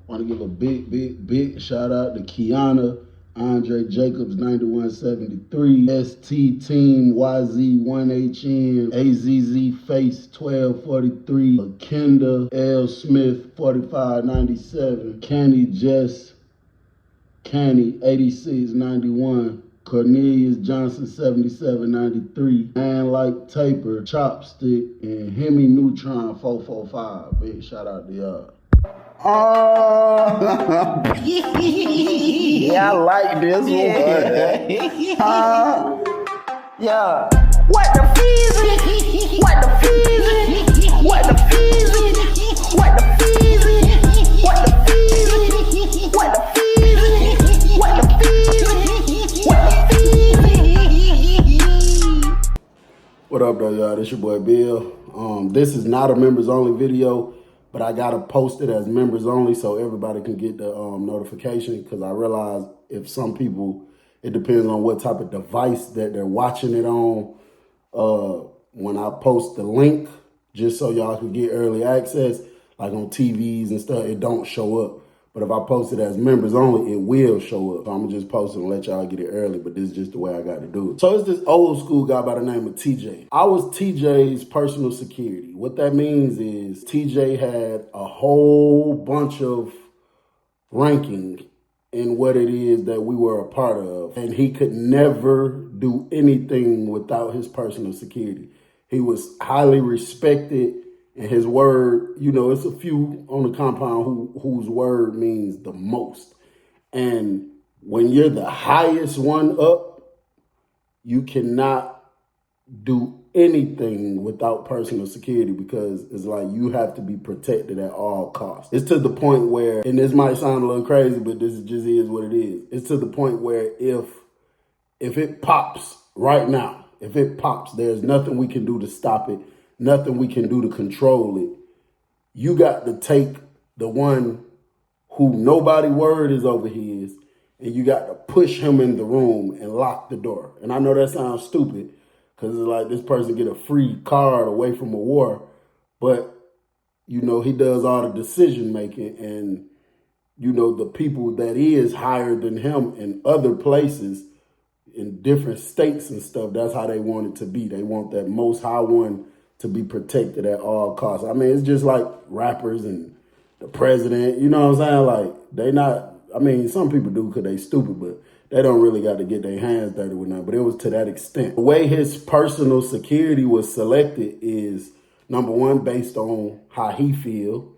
Want to give a big shout out to Kiana, Andre Jacobs 9173, ST Team YZ1HN, AZZ Face 1243, Kenda L Smith 4597, Candy Jess Canny 8691. Cornelius Johnson 7793, Man Like Taper, Chopstick, and Hemi Neutron 445. Big shout out to y'all. Yeah, I like this one. Yeah. What the feezy? What the feezy? What the feezy? What the feezy? What the feezy? What the feezy? What the feezy? What the feezy? What up, though, y'all? This your boy Bill. This is not a members only video, but I gotta post it as members only so everybody can get the notification, because I realize if some people, it depends on what type of device that they're watching it on. When I post the link, just so y'all can get early access, like on TVs and stuff, it don't show up. But if I post it as members only, it will show up. So I'm gonna just post it and let y'all get it early, but this is just the way I got to do it. So it's this old school guy by the name of TJ. I was TJ's personal security. What that means is TJ had a whole bunch of ranking in what it is that we were a part of. And he could never do anything without his personal security. He was highly respected, and his word, you know, it's a few on the compound whose word means the most. And when you're the highest one up, you cannot do anything without personal security, because it's like you have to be protected at all costs. It's to the point where, and this might sound a little crazy, but this just is what it is. It's to the point where if it pops right now, if it pops, there's nothing we can do to stop it, nothing we can do to control it. You got to take the one who nobody word is over his, and you got to push him in the room and lock the door. And I know that sounds stupid, because it's like this person get a free card away from a war, but, you know, he does all the decision making, and, you know, the people that is higher than him in other places, in different states and stuff, that's how they want it to be. They want that most high one to be protected at all costs. I mean, it's just like rappers and the president, you know what I'm saying? Like, they not, I mean, some people do because they stupid, but they don't really got to get their hands dirty with nothing. But it was to that extent. The way his personal security was selected is, number one, based on how he feel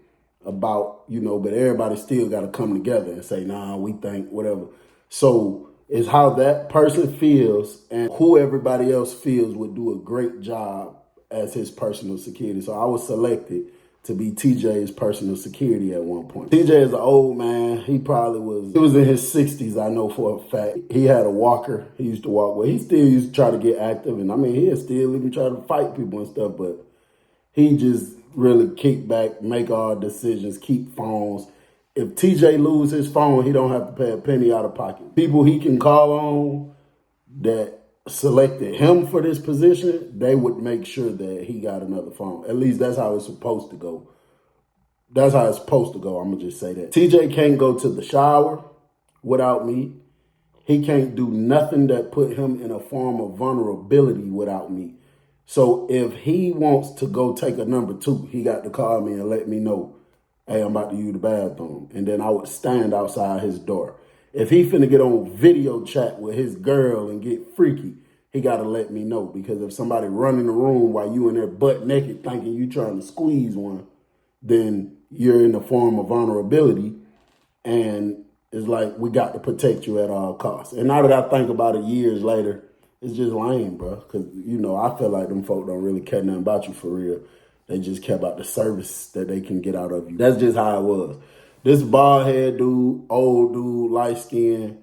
about, you know, but everybody still got to come together and say, nah, we think whatever. So it's how that person feels and who everybody else feels would do a great job as his personal security. So I was selected to be TJ's personal security at one point. TJ is an old man. He was in his 60s, I know for a fact. He had a walker. He used to walk with. He still used to try to get active. And I mean, he'll still even try to fight people and stuff, but he just really kick back, make all decisions, keep phones. If TJ lose his phone, he don't have to pay a penny out of pocket. People he can call on that selected him for this position, they would make sure that he got another phone. At least that's how it's supposed to go. That's how it's supposed to go. I'm going to just say that. TJ can't go to the shower without me. He can't do nothing that put him in a form of vulnerability without me. So if he wants to go take a number 2, he got to call me and let me know, hey, I'm about to use the bathroom. And then I would stand outside his door. If he finna get on video chat with his girl and get freaky, he got to let me know. Because if somebody run in the room while you in there butt naked thinking you trying to squeeze one, then you're in the form of vulnerability. And it's like, we got to protect you at all costs. And now that I think about it years later, it's just lame, bro. Because, you know, I feel like them folk don't really care nothing about you for real. They just care about the service that they can get out of you. That's just how it was. This bald head dude, old dude, light skin,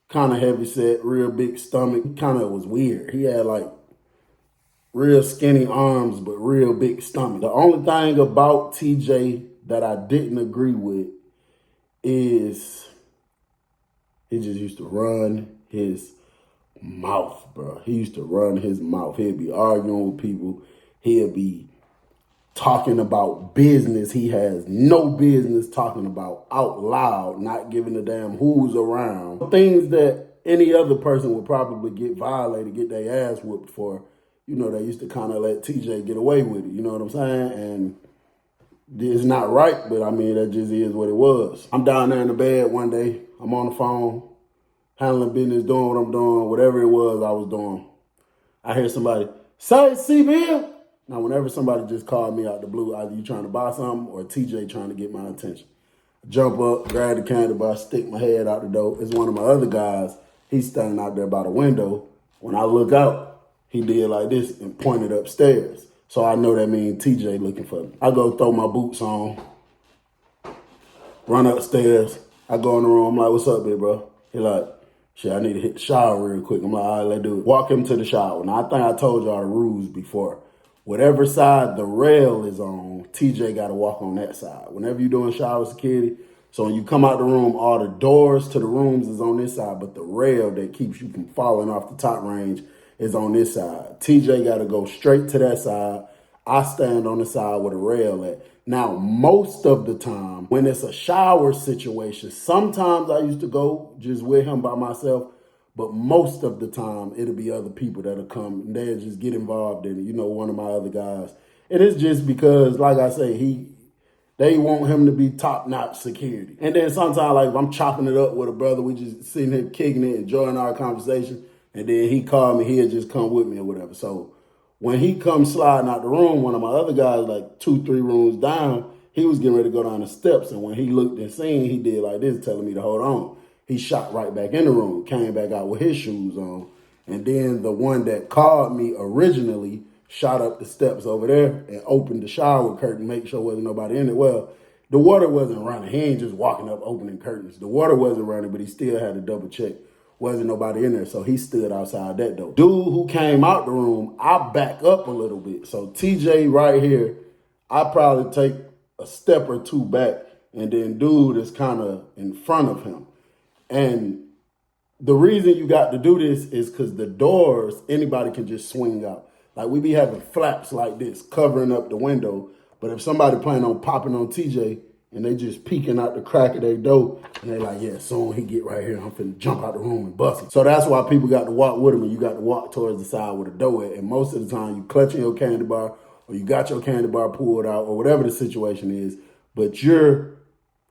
kind of heavy set, real big stomach, kind of was weird. He had like real skinny arms, but real big stomach. The only thing about TJ that I didn't agree with is he just used to run his mouth, bro. He used to run his mouth. He'd be arguing with people. He'd be talking about business he has no business talking about out loud, not giving a damn who's around. Things that any other person would probably get violated, get their ass whooped for. You know, they used to kind of let TJ get away with it, you know what I'm saying? And it's not right, but I mean, that just is what it was. I'm down there in the bed one day. I'm on the phone, handling business, doing what I'm doing, whatever it was I was doing. I hear somebody, say, CBL. Now, whenever somebody just called me out the blue, either you trying to buy something or TJ trying to get my attention. Jump up, grab the candy bar, stick my head out the door. It's one of my other guys. He's standing out there by the window. When I look out, he did like this and pointed upstairs. So I know that means TJ looking for me. I go throw my boots on, run upstairs. I go in the room. I'm like, what's up, big bro? He like, shit, I need to hit the shower real quick. I'm like, all right, let's do it. Walk him to the shower. Now, I think I told y'all the rules before. Whatever side the rail is on, TJ got to walk on that side. Whenever you're doing shower security, so when you come out the room, all the doors to the rooms is on this side, but the rail that keeps you from falling off the top range is on this side. TJ got to go straight to that side. I stand on the side where the rail at. Now, most of the time, when it's a shower situation, sometimes I used to go just with him by myself, but most of the time, it'll be other people that'll come and they'll just get involved in it. You know, one of my other guys. And it's just because, like I say, they want him to be top-notch security. And then sometimes, like, if I'm chopping it up with a brother, we just sitting here kicking it, enjoying our conversation, and then he called me, he'll just come with me or whatever. So when he comes sliding out the room, one of my other guys, like 2-3 rooms down, he was getting ready to go down the steps. And when he looked and seen, he did like this, telling me to hold on. He shot right back in the room, came back out with his shoes on. And then the one that called me originally shot up the steps over there and opened the shower curtain, make sure there wasn't nobody in it. Well, the water wasn't running. He ain't just walking up opening curtains. The water wasn't running, but he still had to double check. Wasn't nobody in there, so he stood outside that door. Dude who came out the room, I back up a little bit. So TJ right here, I probably take a step or two back, and then dude is kind of in front of him. And the reason you got to do this is because the doors, anybody can just swing out. Like, we be having flaps like this covering up the window, but if somebody planning on popping on TJ and they just peeking out the crack of their door, and they like, yeah, soon he get right here, I'm finna jump out the room and bust him. So that's why people got to walk with him, and you got to walk towards the side where the door at. And most of the time, you clutching your candy bar, or you got your candy bar pulled out, or whatever the situation is, but you're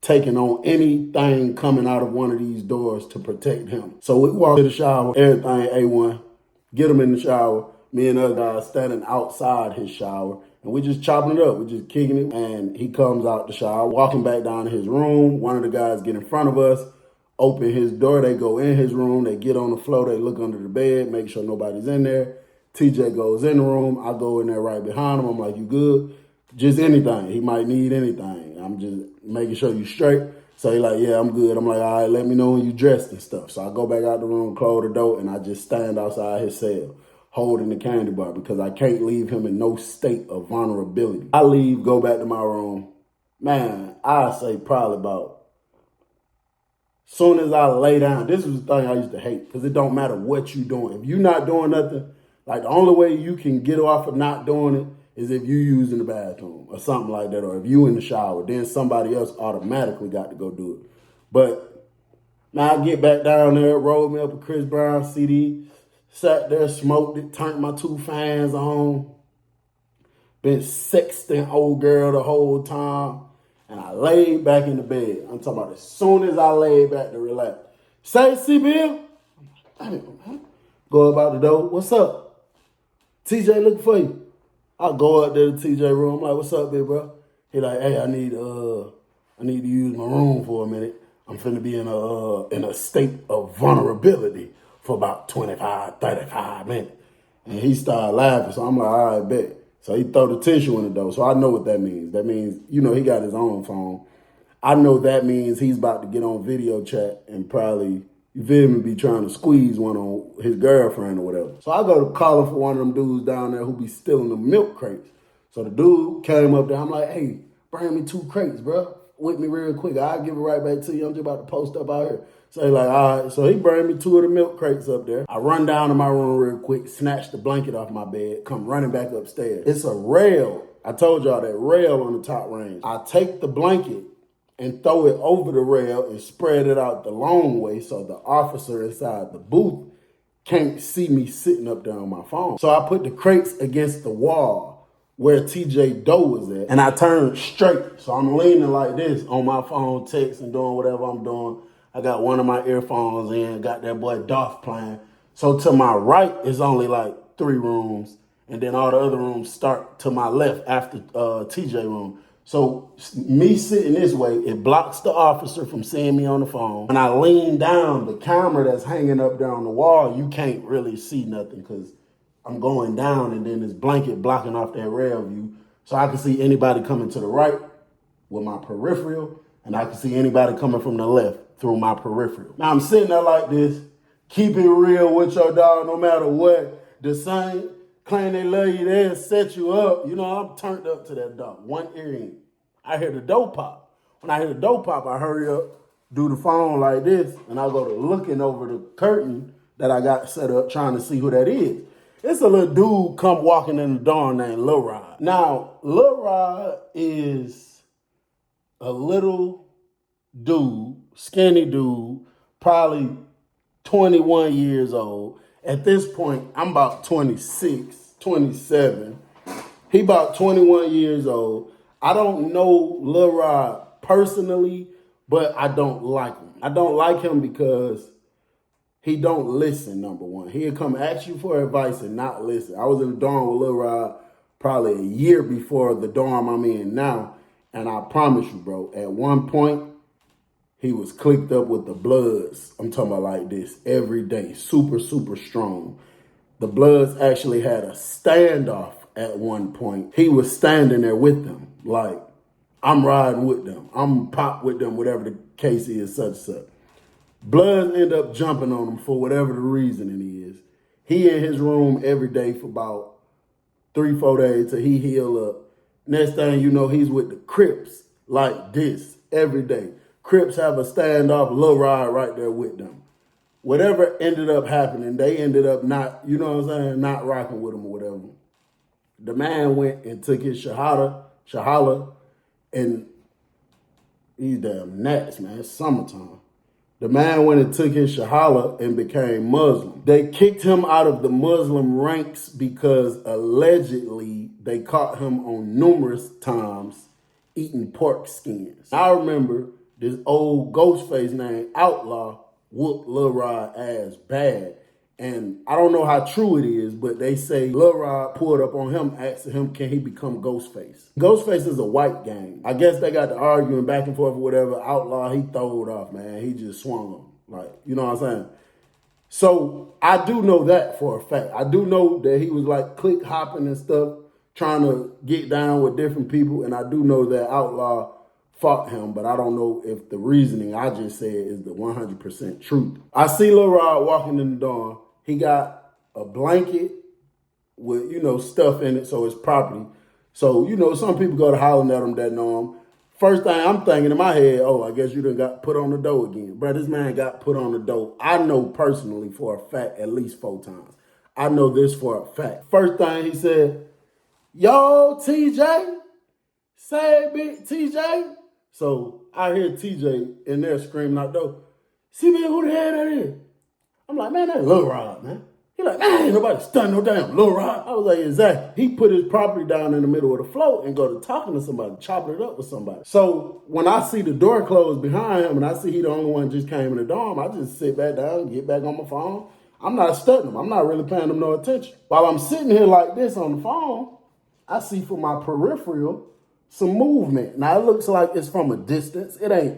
taking on anything coming out of one of these doors to protect him. So we walk to the shower, everything A1, get him in the shower. Me and other guys standing outside his shower, and we just chopping it up. We just kicking it, and he comes out the shower, walking back down to his room. One of the guys get in front of us, open his door. They go in his room. They get on the floor. They look under the bed, make sure nobody's in there. TJ goes in the room. I go in there right behind him. I'm like, you good? Just anything. He might need anything. I'm just making sure you straight. So he like, yeah, I'm good. I'm like, all right, let me know when you dressed and stuff. So I go back out the room, close the door, and I just stand outside his cell, holding the candy bar, because I can't leave him in no state of vulnerability. I leave, go back to my room. Man, I say probably about, soon as I lay down, this is the thing I used to hate, because it don't matter what you doing. If you're not doing nothing, like the only way you can get off of not doing it is if you using the bathroom or something like that, or if you in the shower, then somebody else automatically got to go do it. But now I get back down there, rolled me up a Chris Brown CD, sat there, smoked it, turned my 2 fans on, been sexting old girl the whole time, and I laid back in the bed. I'm talking about as soon as I laid back to relax. Say, CBL? Go about the door. What's up? TJ looking for you. I go up there to TJ room. I'm like, what's up, big bro? He like, hey, I need to use my room for a minute. I'm finna be in a state of vulnerability for about 25, 35 minutes. And he started laughing, so I'm like, all right, bet. So he throw the tissue in the door, so I know what that means. That means, you know, he got his own phone. I know that means he's about to get on video chat and probably, you feel me, be trying to squeeze one on his girlfriend or whatever. So I go to call for one of them dudes down there who be stealing the milk crates. So the dude came up there, I'm like, hey, bring me 2 crates, bro. With me real quick. I'll give it right back to you. I'm just about to post up out here. So he like, all right. So he bring me 2 of the milk crates up there. I run down to my room real quick, snatch the blanket off my bed, come running back upstairs. It's a rail I told y'all that rail on the top range. I take the blanket and throw it over the rail and spread it out the long way so the officer inside the booth can't see me sitting up there on my phone. So I put the crates against the wall where TJ Doe was at, and I turned straight. So I'm leaning like this on my phone, texting, doing whatever I'm doing. I got one of my earphones in, got that boy Dolph playing. So to my right is only like 3 rooms, and then all the other rooms start to my left after TJ room. So me sitting this way, it blocks the officer from seeing me on the phone. When I lean down, the camera that's hanging up there on the wall, you can't really see nothing because I'm going down and then this blanket blocking off that rail view. So I can see anybody coming to the right with my peripheral, and I can see anybody coming from the left through my peripheral. Now I'm sitting there like this, keep it real with your dog no matter what. The same claim they love you, they'll set you up. You know, I'm turned up to that dog. One ear in. I hear the door pop. When I hear the door pop, I hurry up, do the phone like this, and I go to looking over the curtain that I got set up trying to see who that is. It's a little dude come walking in the door named Lil Rod. Now, Lil Rod is a little dude, skinny dude, probably 21 years old. At this point, I'm about 26, 27. He about 21 years old. I don't know Lil Rod personally, but I don't like him. I don't like him because he don't listen, number one. He'll come ask you for advice and not listen. I was in the dorm with Lil Rod probably a year before the dorm I'm in now, and I promise you, bro, at one point, he was clicked up with the Bloods. I'm talking about like this every day, super, super strong. The Bloods actually had a standoff at one point. He was standing there with them, like, I'm riding with them. I'm pop with them, whatever the case is, such and such. Bloods end up jumping on him for whatever the reasoning is. He in his room every day for about 3-4 days till he heal up. Next thing you know, he's with the Crips like this every day. Crips have a standoff, Lil Rod right there with them. Whatever ended up happening, they ended up not, you know what I'm saying, not rocking with him or whatever. The man went and took his Shahala, and these damn gnats, man, it's summertime. The man went and took his Shahala and became Muslim. They kicked him out of the Muslim ranks because allegedly they caught him on numerous times eating pork skins. I remember this old Ghostface named Outlaw whooped Lil Rod ass bad. And I don't know how true it is, but they say Lil Rod pulled up on him, asking him, can he become Ghostface? Ghostface is a white gang. I guess they got to arguing back and forth or whatever. Outlaw, he throwed off, man. He just swung him. Like, you know what I'm saying? So I do know that for a fact. I do know that he was like click hopping and stuff, trying to get down with different people. And I do know that Outlaw fought him, but I don't know if the reasoning I just said is the 100% truth. I see Lil Rod walking in the dorm. He got a blanket with, you know, stuff in it, so it's property. So, you know, some people go to hollering at him that know him. First thing I'm thinking in my head, oh, I guess you done got put on the dough again. Bro, this man got put on the dough. I know personally for a fact at least 4 times. I know this for a fact. First thing he said, yo, TJ, say big TJ. So I hear TJ in there screaming out though, see man, who the hell that is? I'm like, man, that's Lil Rod, man. He like, man, ain't nobody stunned no damn Lil Rod. I was like, exactly. He put his property down in the middle of the floor and go to talking to somebody, chopping it up with somebody. So when I see the door closed behind him and I see he the only one just came in the dorm, I just sit back down, get back on my phone. I'm not studying him. I'm not really paying him no attention. While I'm sitting here like this on the phone, I see from my peripheral some movement. Now it looks like it's from a distance. It ain't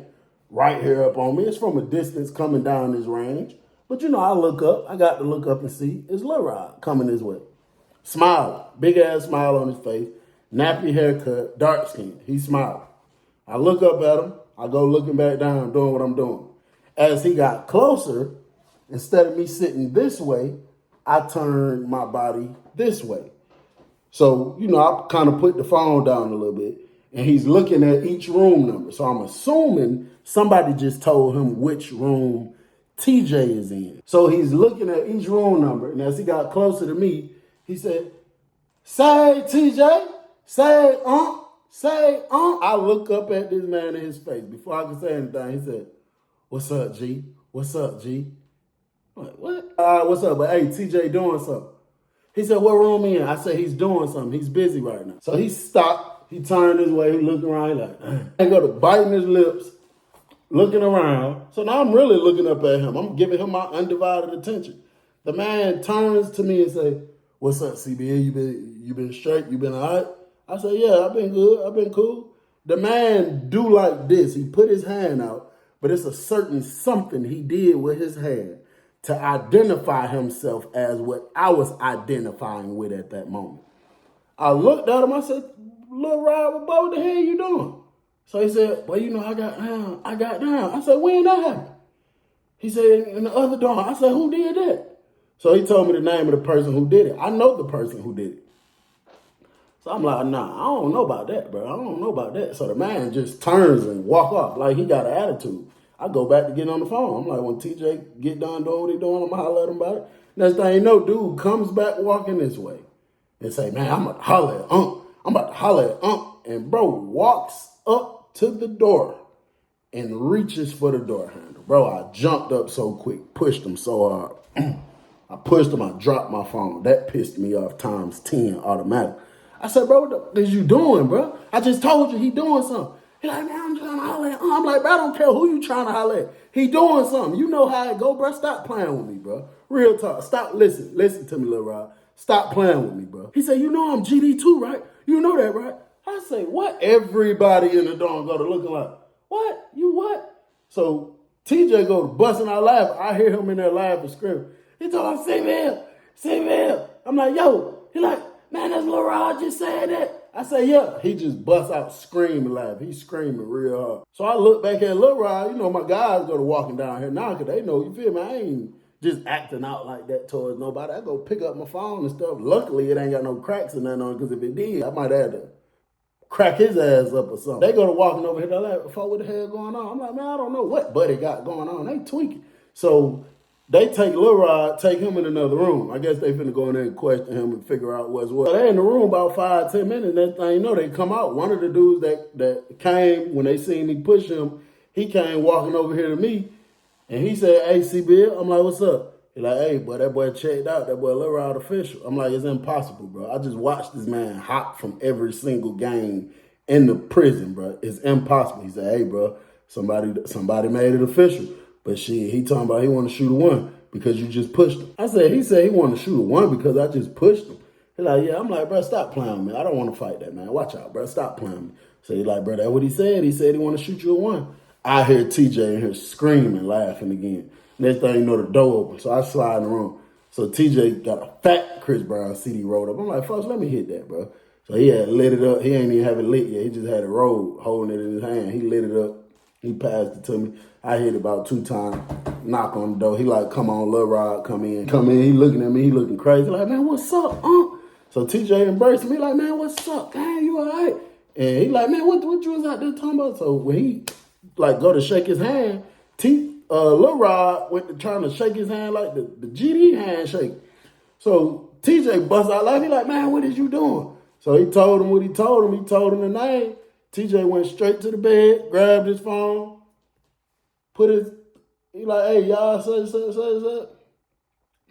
right here up on me. It's from a distance coming down this range. But you know, I look up. I got to look up and see. It's Lil Rod coming this way. Smiling. Big ass smile on his face. Nappy haircut. Dark skin. He's smiling. I look up at him. I go looking back down, doing what I'm doing. As he got closer, instead of me sitting this way, I turned my body this way. So, you know, I kind of put the phone down a little bit. And he's looking at each room number. So I'm assuming somebody just told him which room TJ is in. So he's looking at each room number. And as he got closer to me, he said, say, TJ. say, I look up at this man in his face. Before I could say anything, he said, what's up, G? What's up, G? I'm like, what? What's up? But hey, TJ doing something. He said, what room he in? I said, he's doing something. He's busy right now. So he stopped. He turned his way. He looked around. He like, I go to biting his lips, looking around. So now I'm really looking up at him. I'm giving him my undivided attention. The man turns to me and say, what's up, CBA? You been straight? You been all right? I said, yeah, I've been good. I've been cool. The man do like this. He put his hand out, but it's a certain something he did with his hand to identify himself as what I was identifying with at that moment. I looked at him, I said, Lil Rod, what the hell you doing? So he said, well, you know, I got down. I said, when that happened? He said, in the other door. I said, who did that? So he told me the name of the person who did it. I know the person who did it. So I'm like, nah, I don't know about that, bro. I don't know about that. So the man just turns and walk off like he got an attitude. I go back to getting on the phone. I'm like, when TJ get done doing what he doing, I'm going to holler at him about it. Next thing you know, dude comes back walking this way and say, man, I'm about to holler at Unc. I'm about to holler at Unc. And bro walks up to the door and reaches for the door handle. Bro, I jumped up so quick, pushed him so hard. I pushed him, I dropped my phone. That pissed me off times 10 automatic. I said, bro, what is you doing, bro? I just told you he doing something. He like, man, I'm trying to holler at. I'm like, bro, I don't care who you trying to holler at. He doing something. You know how it go, bro. Stop playing with me, bro. Real talk. Stop. Listen to me, Lil Rod. Stop playing with me, bro. He said, you know I'm GD too, right? You know that, right? I say, what? Everybody in the dorm go to looking like, what? You what? So TJ go to busting out laughing. I hear him in there laughing, screaming. He told me, save him. I'm like, yo. He like, man, that's Lil Rod just said that. I say, yeah. He just busts out screaming, laughing. He's screaming real hard. So I look back at Lil Rod. You know, my guys go to walking down here now because they know, you feel me? I ain't just acting out like that towards nobody. I go pick up my phone and stuff. Luckily, it ain't got no cracks or nothing on it because if it did, I might have to crack his ass up or something. They go to walking over here. They're like, what the hell going on? I'm like, man, I don't know what Buddy got going on. They tweaking. So they take Lil Rod, take him in another room. I guess they finna go in there and question him and figure out what's what. So they in the room about 5-10 minutes. Next thing you know, they come out. One of the dudes that came when they seen me push him, he came walking over here to me, and he said, hey, C-Bill. I'm like, what's up? He like, hey, boy, that boy checked out. That boy Lil Rod official. I'm like, it's impossible, bro. I just watched this man hop from every single game in the prison, bro. It's impossible. He said, hey, bro, somebody made it official. But shit, he talking about he want to shoot a one because you just pushed him. He said he wanted to shoot a one because I just pushed him. He like, yeah. I'm like, bro, stop playing with me. I don't want to fight that, man. Watch out, bro. Stop playing with me. So he like, bro, that's what he said. He said he want to shoot you a one. I hear TJ in here screaming, laughing again. Next thing you know, the door open. So I slide in the room. So TJ got a fat Chris Brown CD rolled up. I'm like, folks, let me hit that, bro. So he had lit it up. He ain't even have it lit yet. He just had it rolled, holding it in his hand. He lit it up. He passed it to me. I hit it about 2 times, knock on the door. He like, come on, Lil Rod, come in. He looking at me, he looking crazy. Like, man, what's up, So TJ embraced me, like, man, what's up? Man, you all right? And he like, man, what you was out there talking about? So when he like go to shake his hand, Lil Rod went to trying to shake his hand like the GD handshake. So TJ bust out laughing. He like, man, what is you doing? So he told him what he told him. He told him the name. TJ went straight to the bed, grabbed his phone, he like, hey, y'all, such.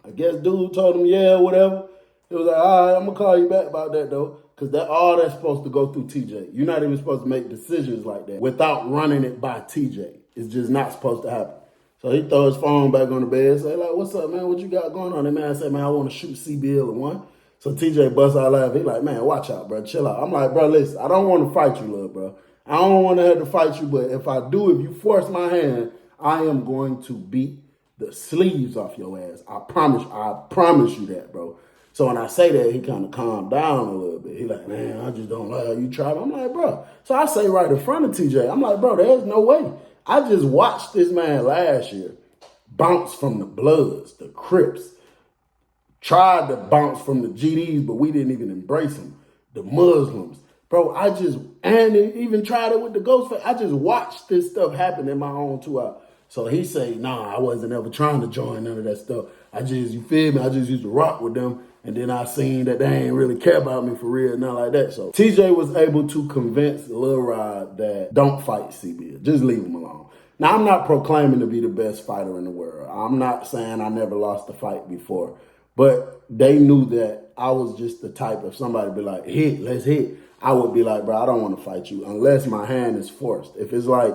I guess dude told him, yeah, whatever. He was like, all right, I'm going to call you back about that, though, because all that's supposed to go through TJ. You're not even supposed to make decisions like that without running it by TJ. It's just not supposed to happen. So he throw his phone back on the bed, say, like, what's up, man? What you got going on? And man said, man, I want to shoot CBL at one. So TJ busts out laughing. He like, man, watch out, bro. Chill out. I'm like, bro, listen, I don't want to fight you, little bro. I don't want to have to fight you, but if I do, if you force my hand, I am going to beat the sleeves off your ass. I promise you that, bro. So when I say that, he kind of calmed down a little bit. He like, man, I just don't like how you try. I'm like, bro. So I say right in front of TJ, I'm like, bro, there's no way. I just watched this man last year bounce from the Bloods, the Crips, tried to bounce from the GDs, but we didn't even embrace them. The Muslims. Bro, and even tried it with the Ghostface. I just watched this stuff happen in my own 2 hours. So he say, nah, I wasn't ever trying to join none of that stuff. You feel me? I just used to rock with them And then I seen that they ain't really care about me for real, nothing like that. So TJ was able to convince Lil Rod that don't fight CB. Just leave him alone. Now, I'm not proclaiming to be the best fighter in the world. I'm not saying I never lost a fight before. But they knew that I was just the type of somebody be like, hit, let's hit. I would be like, bro, I don't want to fight you unless my hand is forced. If it's like,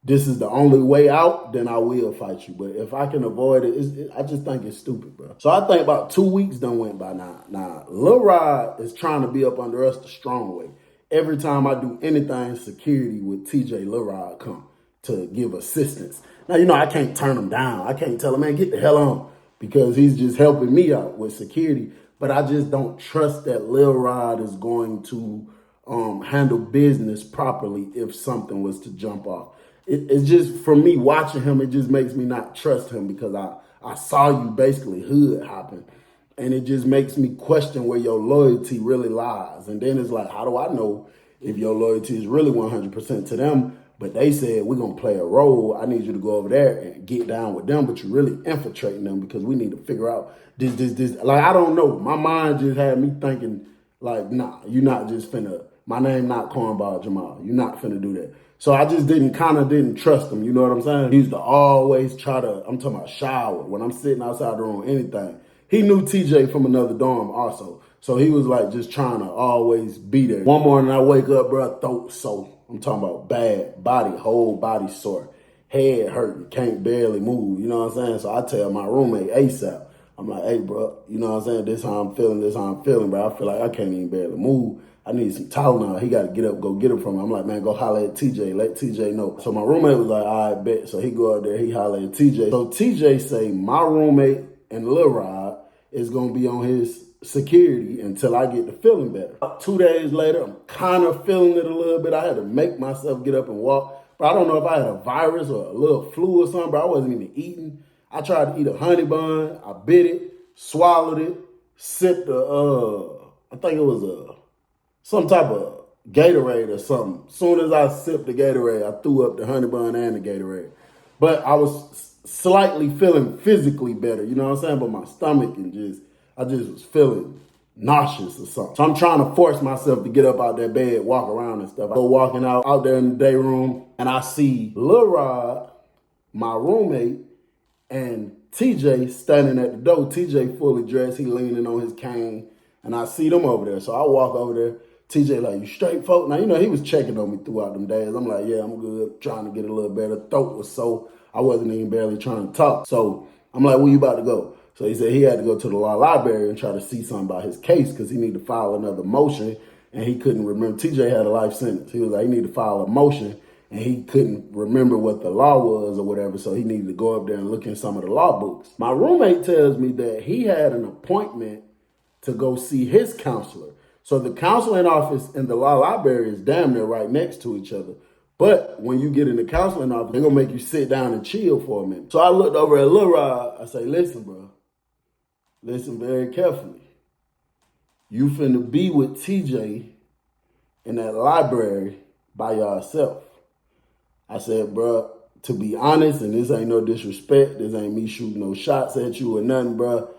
this is the only way out, then I will fight you. But if I can avoid it, I just think it's stupid, bro. So I think about 2 weeks done went by now. Now, Lil Rod is trying to be up under us the strong way. Every time I do anything security with TJ, Lil Rod come to give assistance. Now, you know, I can't turn him down. I can't tell him, man, get the hell on, because he's just helping me out with security. But I just don't trust that Lil Rod is going to handle business properly if something was to jump off. It's just, for me, watching him, it just makes me not trust him, because I saw you basically hood hopping. And it just makes me question where your loyalty really lies. And then it's like, how do I know if your loyalty is really 100% to them? But they said, we're going to play a role. I need you to go over there and get down with them, but you're really infiltrating them because we need to figure out this. Like, I don't know. My mind just had me thinking, like, nah, you're not just finna, my name not Cornball Jamal. You're not finna do that. So I just didn't trust him. You know what I'm saying? He used to always try to, I'm talking about shower. When I'm sitting outside the room, anything. He knew TJ from another dorm also. So he was like just trying to always be there. One morning I wake up, bro, throat sore. I'm talking about bad body, whole body sore. Head hurting, can't barely move. You know what I'm saying? So I tell my roommate ASAP. I'm like, hey, bro, you know what I'm saying? This how I'm feeling, bro. I feel like I can't even barely move. I need some Tylenol. He got to get up, go get it from me. I'm like, man, go holler at TJ. Let TJ know. So my roommate was like, all right, bet. So he go out there, he holler at TJ. So TJ say my roommate and Lil Rod is going to be on his security until I get the feeling better. 2 days later, I'm kind of feeling it a little bit. I had to make myself get up and walk. But I don't know if I had a virus or a little flu or something, but I wasn't even eating. I tried to eat a honey bun. I bit it, swallowed it, sipped I think it was some type of Gatorade or something. As soon as I sipped the Gatorade, I threw up the honey bun and the Gatorade. But I was slightly feeling physically better, you know what I'm saying? But my stomach and I just was feeling nauseous or something. So I'm trying to force myself to get up out that bed, walk around and stuff. I go walking out there in the day room, and I see Lil Rod, my roommate, and TJ standing at the door. TJ fully dressed, he leaning on his cane, and I see them over there. So I walk over there. TJ like, you straight, folk? Now, you know, he was checking on me throughout them days. I'm like, yeah, I'm good, trying to get a little better. Throat was sore. I wasn't even barely trying to talk. So I'm like, where you about to go? So he said he had to go to the law library and try to see something about his case because he needed to file another motion, and he couldn't remember. TJ had a life sentence. He was like, he needed to file a motion, and he couldn't remember what the law was or whatever, so he needed to go up there and look in some of the law books. My roommate tells me that he had an appointment to go see his counselor. So the counseling office and the law library is damn near right next to each other. But when you get in the counseling office, they're going to make you sit down and chill for a minute. So I looked over at Lil Rod. I say, listen, bro, listen very carefully. You finna be with TJ in that library by yourself. I said, bro, to be honest, and this ain't no disrespect, this ain't me shooting no shots at you or nothing, bro.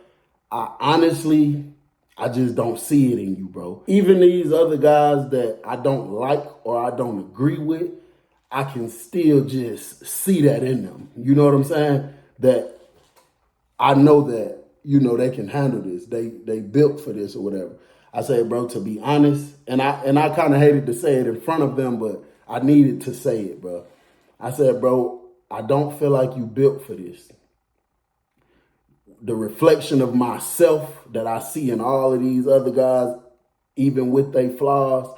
I just don't see it in you, bro. Even these other guys that I don't like or I don't agree with, I can still just see that in them. You know what I'm saying? That I know that, you know, they can handle this. They built for this or whatever. I said, bro, to be honest, and I kind of hated to say it in front of them, but I needed to say it, bro. I said, bro, I don't feel like you built for this. The reflection of myself that I see in all of these other guys, even with their flaws,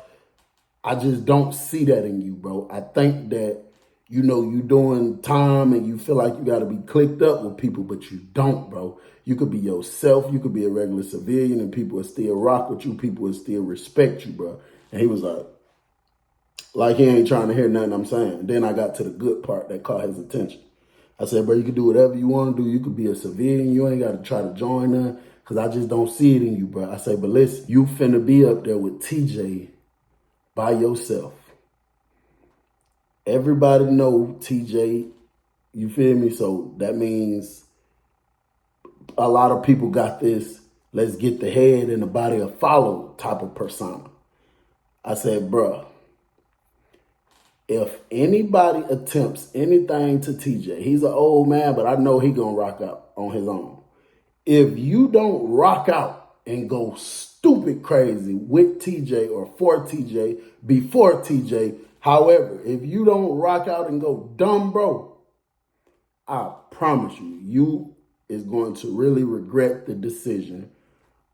I just don't see that in you, bro. I think that, you know, you doing time and you feel like you got to be clicked up with people, but you don't, bro. You could be yourself. You could be a regular civilian and people will still rock with you. People will still respect you, bro. And he was like he ain't trying to hear nothing I'm saying. Then I got to the good part that caught his attention. I said, bro, you can do whatever you want to do. You could be a civilian. You ain't got to try to join none because I just don't see it in you, bro. I say, but listen, you finna be up there with TJ by yourself. Everybody know TJ, you feel me? So that means a lot of people got this let's get the head and the body a follow type of persona. I said, bruh, if anybody attempts anything to TJ, he's an old man, but I know he gonna rock out on his own. If you don't rock out and go stupid crazy with TJ or for TJ, before TJ, however, if you don't rock out and go dumb, bro, I promise you, you is going to really regret the decision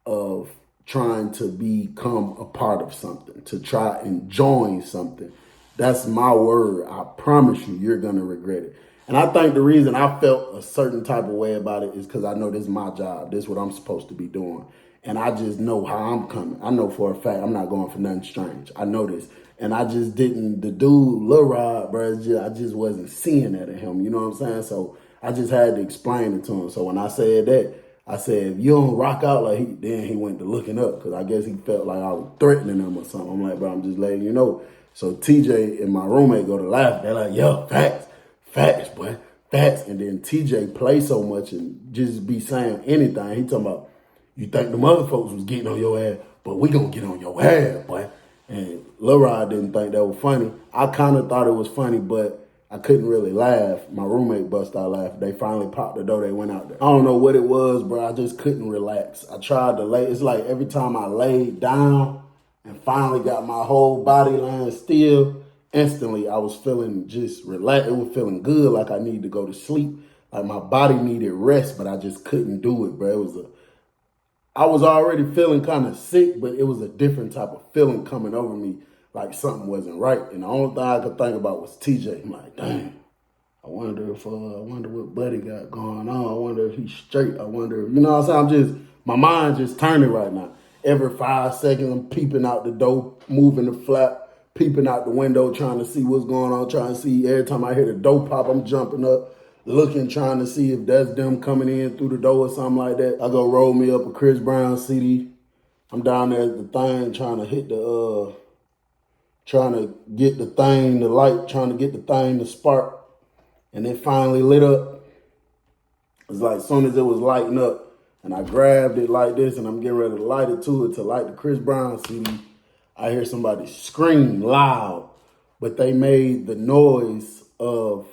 of trying to become a part of something, to try and join something. That's my word. I promise you, you're going to regret it. And I think the reason I felt a certain type of way about it is because I know this is my job. This is what I'm supposed to be doing. And I just know how I'm coming. I know for a fact I'm not going for nothing strange. I know this. And I just didn't, the dude, Lil Rod, bro, I just wasn't seeing that in him. You know what I'm saying? So I just had to explain it to him. So when I said that, I said, if you don't rock out like then he went to looking up because I guess he felt like I was threatening him or something. I'm like, bro, I'm just letting you know. So TJ and my roommate go to laugh. They're like, yo, facts, boy, facts. And then TJ play so much and just be saying anything. He talking about, you think the other folks was getting on your ass, but we gonna get on your ass, boy. And Lil Rod didn't think that was funny. I kind of thought it was funny, but I couldn't really laugh. My roommate bust out laughing. They finally popped the door. They went out there. I don't know what it was, bro. I just couldn't relax. I tried to lay. It's like every time I laid down and finally got my whole body lying still, instantly I was feeling just relaxed. It was feeling good, like I needed to go to sleep. Like my body needed rest, but I just couldn't do it, bro. I was already feeling kind of sick, but it was a different type of feeling coming over me. Like something wasn't right. And the only thing I could think about was TJ. I'm like, dang, I wonder what Buddy got going on. I wonder if he's straight. I wonder if, you know what I'm saying? My mind just turning right now. Every 5 seconds, I'm peeping out the door, moving the flap, peeping out the window, trying to see what's going on, trying to see every time I hear the door pop, I'm jumping up, looking, trying to see if that's them coming in through the door or something like that. I go roll me up a Chris Brown CD. I'm down there at the thing trying to hit the, trying to get the thing to light, trying to get the thing to spark. And it finally lit up. It's like as soon as it was lighting up, and I grabbed it like this, and I'm getting ready to light it to light the Chris Brown CD, I hear somebody scream loud, but they made the noise of,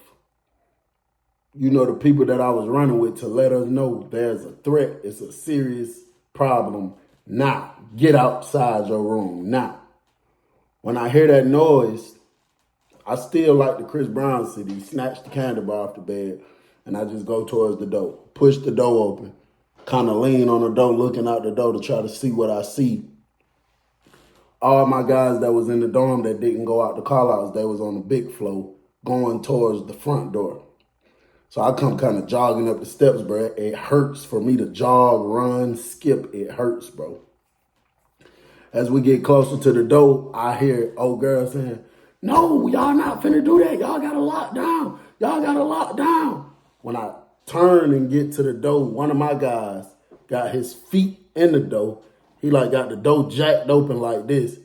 you know, the people that I was running with to let us know there's a threat. It's a serious problem. Now, get outside your room now. When I hear that noise, I still like the Chris Brown CD, snatch the candy bar off the bed, and I just go towards the door, push the door open, kind of lean on the door, looking out the door to try to see what I see. All my guys that was in the dorm that didn't go out the call-outs, they was on the big floor going towards the front door. So I come kind of jogging up the steps, bro. It hurts for me to jog, run, skip. It hurts, bro. As we get closer to the door, I hear old girl saying, no, y'all not finna do that. Y'all gotta lock down. Y'all gotta lock down. When I turn and get to the door, one of my guys got his feet in the door. He like got the door jacked open like this.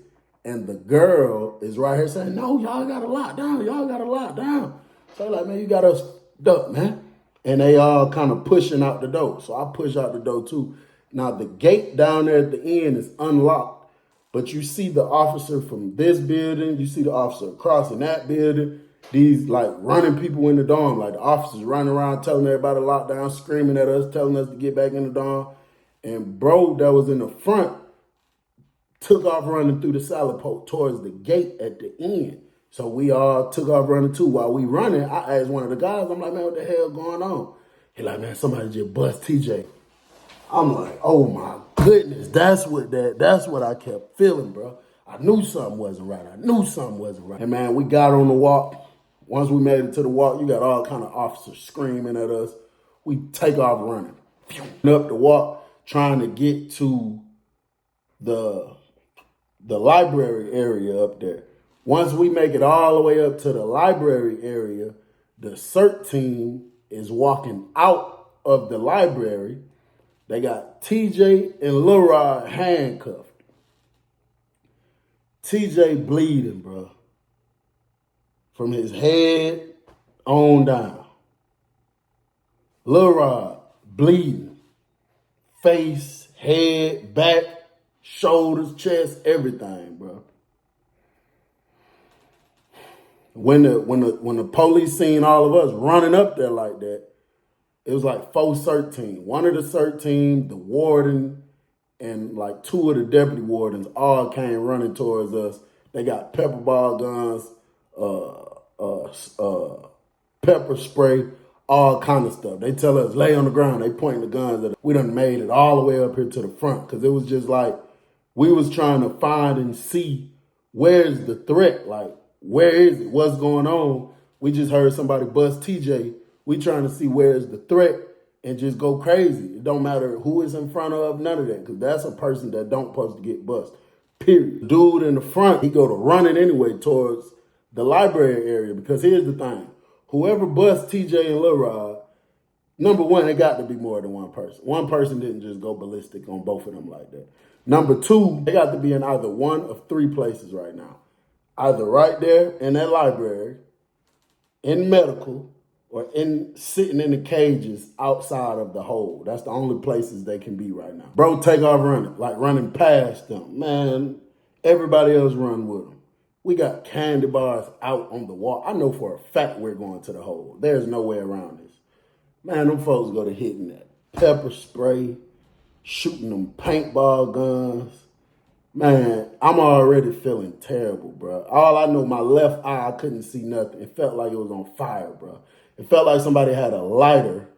And the girl is right here saying, no, y'all gotta lock down. Y'all gotta lock down. So like, man, you got us up, man. And they all kind of pushing out the door. So I push out the door too. Now the gate down there at the end is unlocked. But you see the officer from this building, you see the officer across in that building, these like running people in the dorm, like the officers running around telling everybody to lock down, screaming at us, telling us to get back in the dorm. And bro that was in the front took off running through the salad pole towards the gate at the end. So we all took off running too. While we running, I asked one of the guys, I'm like, man, what the hell going on? He like, man, somebody just bust TJ. I'm like, oh my goodness, that's what I kept feeling, bro. I knew something wasn't right. And man, we got on the walk. Once we made it to the walk, you got all kind of officers screaming at us. We take off running. Up the walk, trying to get to the library area up there. Once we make it all the way up to the library area, the CERT team is walking out of the library. They got TJ and Lil Rod handcuffed. TJ bleeding, bro. From his head on down. Lil Rod bleeding. Face, head, back, shoulders, chest, everything, bro. When the police seen all of us running up there like that, it was like 4 CERT team. One of the CERT team, the warden, and like 2 of the deputy wardens all came running towards us. They got pepper ball guns, pepper spray, all kind of stuff. They tell us, lay on the ground. They point the guns at us. We done made it all the way up here to the front because it was just like we was trying to find and see where's the threat. Like, where is it? What's going on? We just heard somebody bust TJ. We trying to see where's the threat and just go crazy. It don't matter who is in front of, none of that, because that's a person that don't supposed to get bust, period. Dude in the front, he go to running anyway towards the library area because here's the thing. Whoever bust TJ and Lil Rod, number one, it got to be more than one person. One person didn't just go ballistic on both of them like that. Number two, they got to be in either one of 3 places right now. Either right there in that library, in medical, or sitting in the cages outside of the hole. That's the only places they can be right now. Bro, take off running, like running past them. Man, everybody else run with them. We got candy bars out on the wall. I know for a fact we're going to the hole. There's no way around this. Man, them folks go to hitting that pepper spray, shooting them paintball guns. Man, I'm already feeling terrible, bro. All I know, my left eye, I couldn't see nothing. It felt like it was on fire, bro. It felt like somebody had a lighter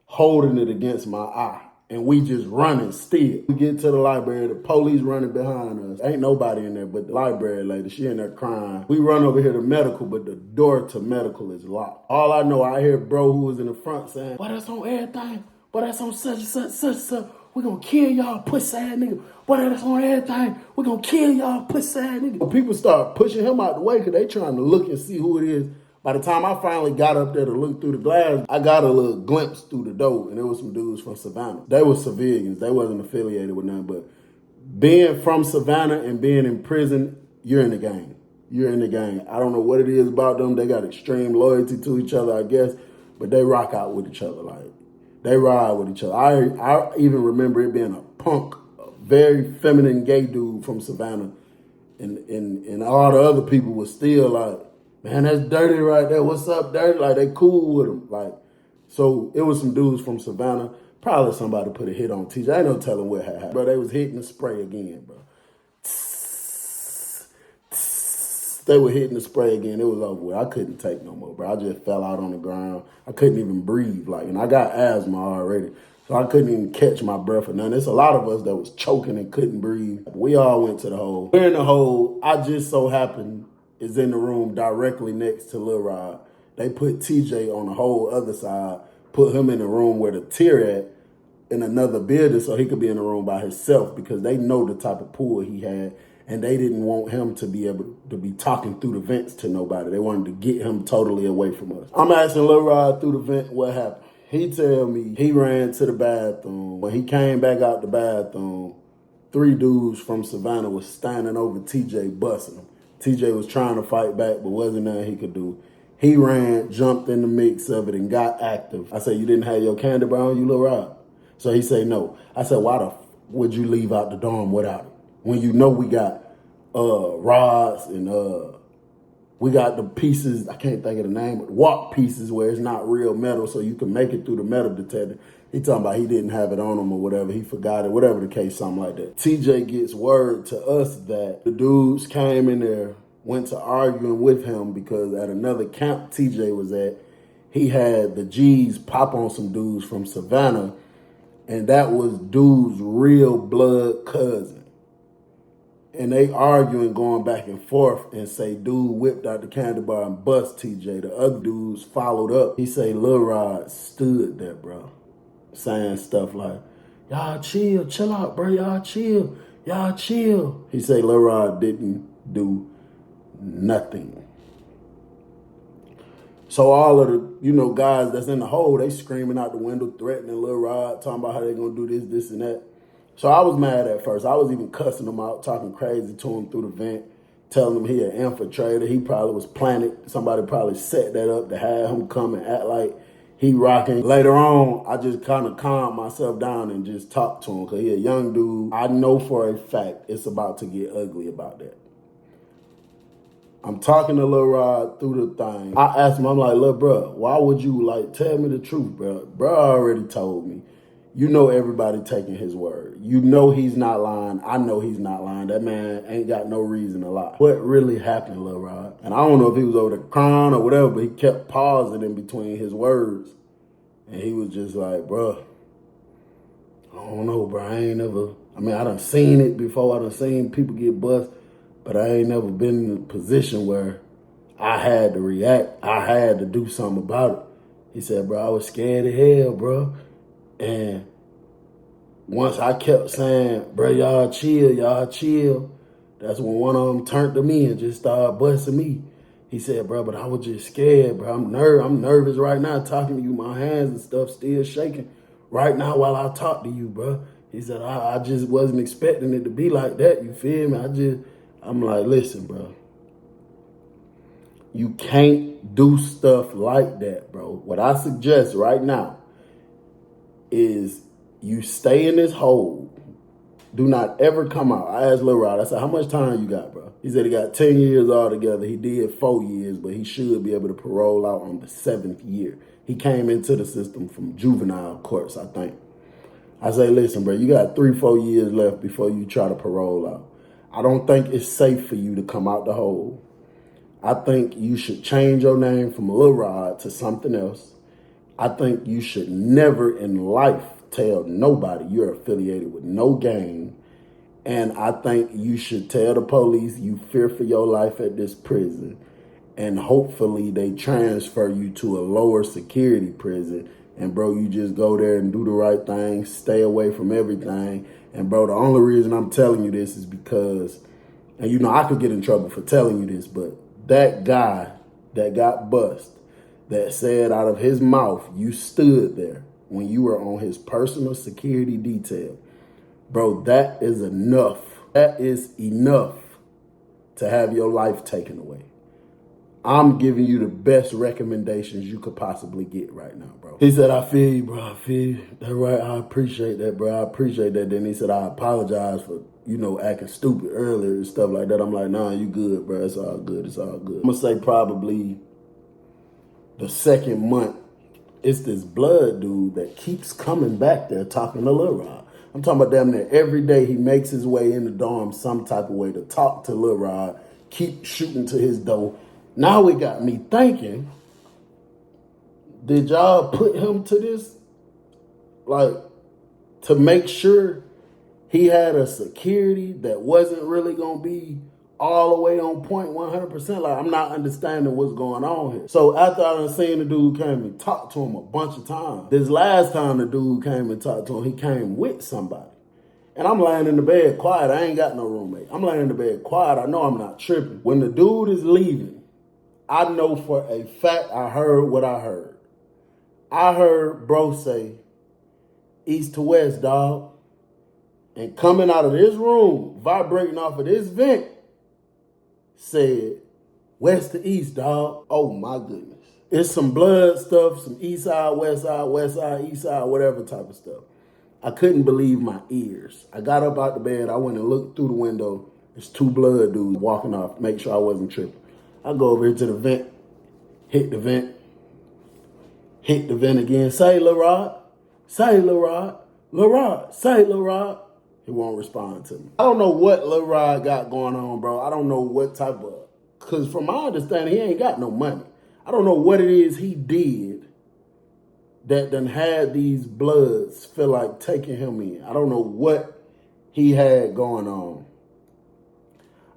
holding it against my eye. And we just running still. We get to the library, the police running behind us. Ain't nobody in there but the library lady. She in there crying. We run over here to medical, but the door to medical is locked. All I know, I hear bro who was in the front saying, "Boy, that's on everything. Boy, that's on such and such, such and such. We gonna kill y'all pussy ass nigga. Boy, that's on everything. We gonna kill y'all pussy ass nigga." People start pushing him out the way because they trying to look and see who it is. By the time I finally got up there to look through the glass, I got a little glimpse through the door, and there was some dudes from Savannah. They were civilians. They wasn't affiliated with nothing, but being from Savannah and being in prison, you're in the gang. You're in the gang. I don't know what it is about them. They got extreme loyalty to each other, I guess, but they rock out with each other. Like, they ride with each other. I even remember it being a punk, a very feminine gay dude from Savannah, and all the other people was still like, "Man, that's dirty right there. What's up, dirty?" Like, they cool with him. Like, so it was some dudes from Savannah. Probably somebody put a hit on TJ. Ain't no telling what had happened. Bro, they was hitting the spray again, bro. They were hitting the spray again. It was over with. I couldn't take no more, bro. I just fell out on the ground. I couldn't even breathe. Like, and I got asthma already, so I couldn't even catch my breath or nothing. There's a lot of us that was choking and couldn't breathe. We all went to the hole. We're in the hole. I just so happened is in the room directly next to Lil Rod. They put TJ on the whole other side, put him in the room where the tier at in another building so he could be in the room by himself because they know the type of pool he had and they didn't want him to be able to be talking through the vents to nobody. They wanted to get him totally away from us. I'm asking Lil Rod through the vent what happened. He tell me he ran to the bathroom. When he came back out the bathroom, 3 dudes from Savannah was standing over TJ busting him. TJ was trying to fight back, but wasn't nothing he could do. He ran, jumped in the mix of it, and got active. I said, "You didn't have your candy bar on you, Lil Rod?" So he said, "No." I said, "Why the would you leave out the dorm without it? When you know we got rods and we got the pieces, I can't think of the name, but walk pieces where it's not real metal so you can make it through the metal detector." He talking about he didn't have it on him or whatever. He forgot it, whatever the case, something like that. TJ gets word to us that the dudes came in there, went to arguing with him because at another camp TJ was at, he had the G's pop on some dudes from Savannah, and that was dude's real blood cousin. And they arguing, going back and forth, and say dude whipped out the candy bar and bust TJ. The other dudes followed up. He say Lil Rod stood there, bro, saying stuff like, "Y'all chill out, bro, y'all chill. He say Lil Rod didn't do nothing. So all of the, guys that's in the hole, they screaming out the window, threatening Lil Rod, talking about how they gonna do this, and that. So I was mad at first. I was even cussing him out, talking crazy to him through the vent, telling him he an infiltrator. He probably was planted. Somebody probably set that up to have him come and act like he rocking. Later on, I just kind of calmed myself down and just talked to him because he a young dude. I know for a fact it's about to get ugly about that. I'm talking to Lil Rod through the thing. I asked him, I'm like, look, bro, why would you, like, tell me the truth, bro? Bro already told me. You know everybody taking his word. You know he's not lying. I know he's not lying. That man ain't got no reason to lie. What really happened, Lil Rod? And I don't know if he was over there crying or whatever, but he kept pausing in between his words. And he was just like, bro, I don't know, bro. I done seen it before. I done seen people get bust. But I ain't never been in a position where I had to react. I had to do something about it. He said, bro, I was scared of hell, bro. And once I kept saying, bro, y'all chill, that's when one of them turned to me and just started busting me. He said, bro, but I was just scared, bro. I'm nervous right now talking to you. My hands and stuff still shaking right now while I talk to you, bro. He said, I just wasn't expecting it to be like that. You feel me? I'm like, listen, bro. You can't do stuff like that, bro. What I suggest right now is you stay in this hole. Do not ever come out. I asked Lil Rod, I said, how much time you got, bro? He said he got 10 years altogether. He did 4 years, but he should be able to parole out on the 7th year. He came into the system from juvenile courts, I think. I say, listen, bro, you got 3-4 years left before you try to parole out. I don't think it's safe for you to come out the hole. I think you should change your name from Lil Rod to something else. I think you should never in life tell nobody you're affiliated with no gang. And I think you should tell the police you fear for your life at this prison. And hopefully they transfer you to a lower security prison. And bro, you just go there and do the right thing, stay away from everything. And bro, the only reason I'm telling you this is because, and you know I could get in trouble for telling you this, but that guy that got bust, that said out of his mouth, you stood there when you were on his personal security detail. Bro, that is enough. That is enough to have your life taken away. I'm giving you the best recommendations you could possibly get right now, bro. He said, I feel you, bro. I feel you. That's right. I appreciate that, bro. I appreciate that. Then he said, I apologize for, acting stupid earlier and stuff like that. I'm like, nah, you good, bro. It's all good. It's all good. I'm going to say probably the 2nd month, it's this blood dude that keeps coming back there talking to Lil Rod. I'm talking about damn near every day he makes his way in the dorm some type of way to talk to Lil Rod, keep shooting to his door. Now it got me thinking, did y'all put him to this, like, to make sure he had a security that wasn't really going to be all the way on point 100%? Like, I'm not understanding what's going on here. So after I done seen the dude came and talked to him a bunch of times, this last time the dude came and talked to him, he came with somebody. And I'm laying in the bed quiet. I ain't got no roommate. I'm laying in the bed quiet. I know I'm not tripping. When the dude is leaving, I know for a fact I heard what I heard. I heard bro say, east to west, dog. And coming out of this room, vibrating off of this vent, said, west to east, dog. Oh my goodness. It's some blood stuff, some east side, west side, east side, whatever type of stuff. I couldn't believe my ears. I got up out the bed. I went and looked through the window. There's 2 blood dudes walking off, make sure I wasn't tripping. I go over here to the vent, hit the vent again. Say, Lil Rod. Say, Lil Rod. Lil Rod. Say, Lil Rod. He won't respond to me. I don't know what Lil Rod got going on, bro. I don't know what type of, because from my understanding, he ain't got no money. I don't know what it is he did that done had these bloods feel like taking him in. I don't know what he had going on.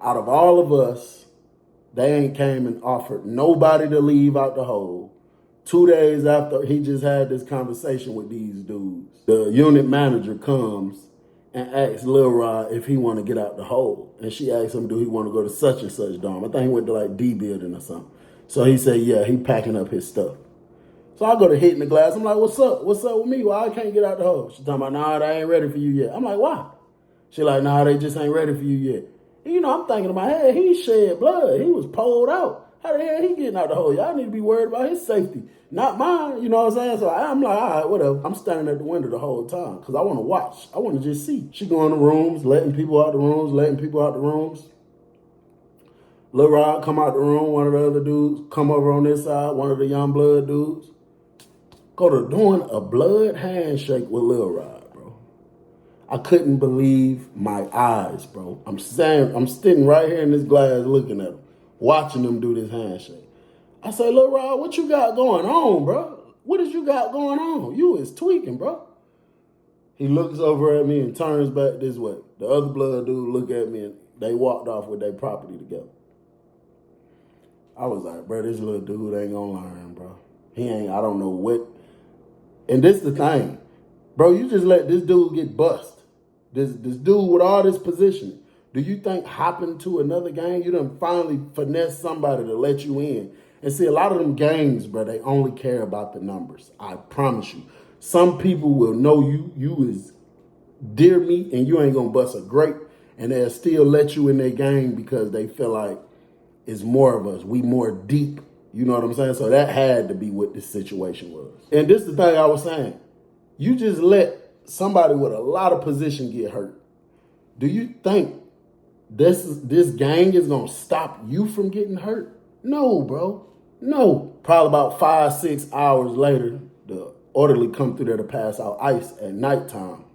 Out of all of us, they ain't came and offered nobody to leave out the hole. 2 days after he just had this conversation with these dudes, the unit manager comes and asks Lil Rod if he want to get out the hole. And she asked him, do he want to go to such and such dorm? I think he went to like D building or something. So he said, yeah, he packing up his stuff. So I go to hitting the glass. I'm like, what's up? What's up with me? Why I can't get out the hole? She talking about, nah, they ain't ready for you yet. I'm like, why? She like, nah, they just ain't ready for you yet. And, I'm thinking in my head, he shed blood. He was pulled out. How the hell he getting out the hole? Y'all need to be worried about his safety, not mine. You know what I'm saying? So I'm like, all right, whatever. I'm standing at the window the whole time because I want to watch. I want to just see. She go in the rooms, letting people out the rooms, Lil Rod come out the room, one of the other dudes come over on this side, one of the young blood dudes. Go to doing a blood handshake with Lil Rod, bro. I couldn't believe my eyes, bro. I'm sitting right here in this glass looking at him, watching them do this handshake. I say, Lil Rod, what you got going on, bro? What is you got going on? You is tweaking, bro. He looks over at me and turns back this way. The other blood dude look at me and they walked off with their property together. I was like, bro, this little dude ain't gonna learn, bro. He ain't, I don't know what. And this the thing. Bro, you just let this dude get bust. This dude with all this positioning. Do you think hopping to another gang, you done finally finesse somebody to let you in? And see, a lot of them gangs, bro, they only care about the numbers. I promise you. Some people will know you is dear meat and you ain't gonna bust a grape, and they'll still let you in their gang because they feel like it's more of us. We more deep. You know what I'm saying? So that had to be what this situation was. And this is the thing I was saying. You just let somebody with a lot of position get hurt. Do you think this gang is going to stop you from getting hurt? No, bro. No. Probably about 5-6 hours later, the orderly come through there to pass out ice at nighttime.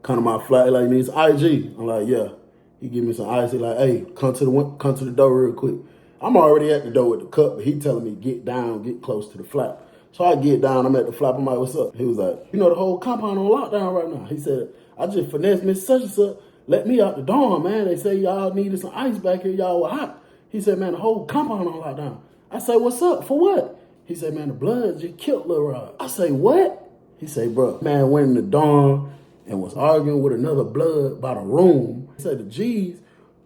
Come to my flat, like, needs IG. I'm like, yeah. He give me some ice. He like, hey, come to the door real quick. I'm already at the door with the cup, but he telling me get down, get close to the flap. So I get down, I'm at the flap, I'm like, what's up? He was like, you know, the whole compound on lockdown right now. He said, I just finessed Miss such and such, let me out the dorm, man. They say y'all needed some ice back here, y'all were hot. He said, man, the whole compound on lockdown. I say, what's up, for what? He said, man, the blood just killed Lil Rod. I say, what? He say, bro, man went in the dorm and was arguing with another blood by the room. He said the G's,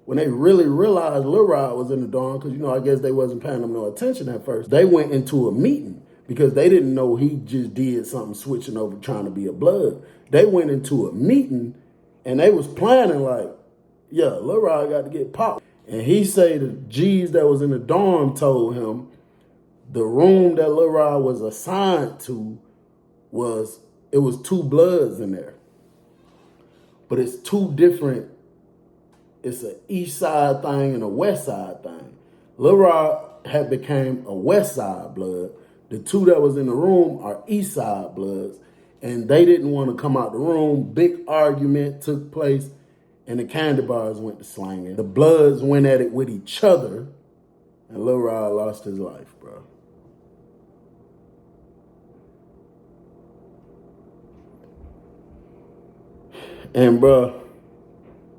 when they really realized Lil Rod was in the dorm, because, you know, I guess they wasn't paying them no attention at first, they went into a meeting because they didn't know he just did something switching over trying to be a blood. They went into a meeting and they was planning like, yeah, Lil Rod got to get popped. And he say the G's that was in the dorm told him the room that Lil Rod was assigned to was 2 bloods in there. But it's 2 different, it's an east side thing and a west side thing. Lil Rod had became a west side blood. The 2 that was in the room are east side bloods. And they didn't want to come out the room. Big argument took place and the candy bars went to slanging. The bloods went at it with each other and Lil Rod lost his life, bro. And, bro,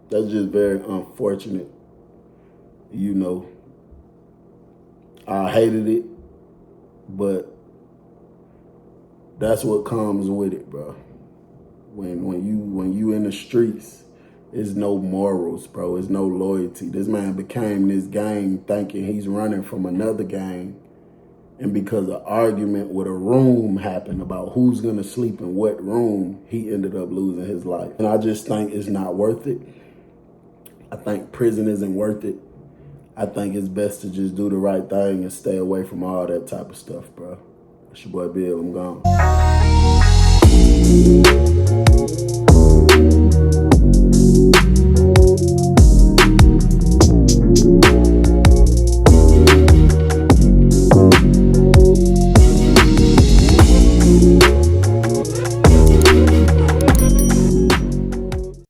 that's just very unfortunate. You know, I hated it, but that's what comes with it, bro. When you in the streets, there's no morals, bro. There's no loyalty. This man became this gang thinking he's running from another gang. And because an argument with a room happened about who's going to sleep in what room, he ended up losing his life. And I just think it's not worth it. I think prison isn't worth it. I think it's best to just do the right thing and stay away from all that type of stuff, bro. It's your boy Bill. I'm gone.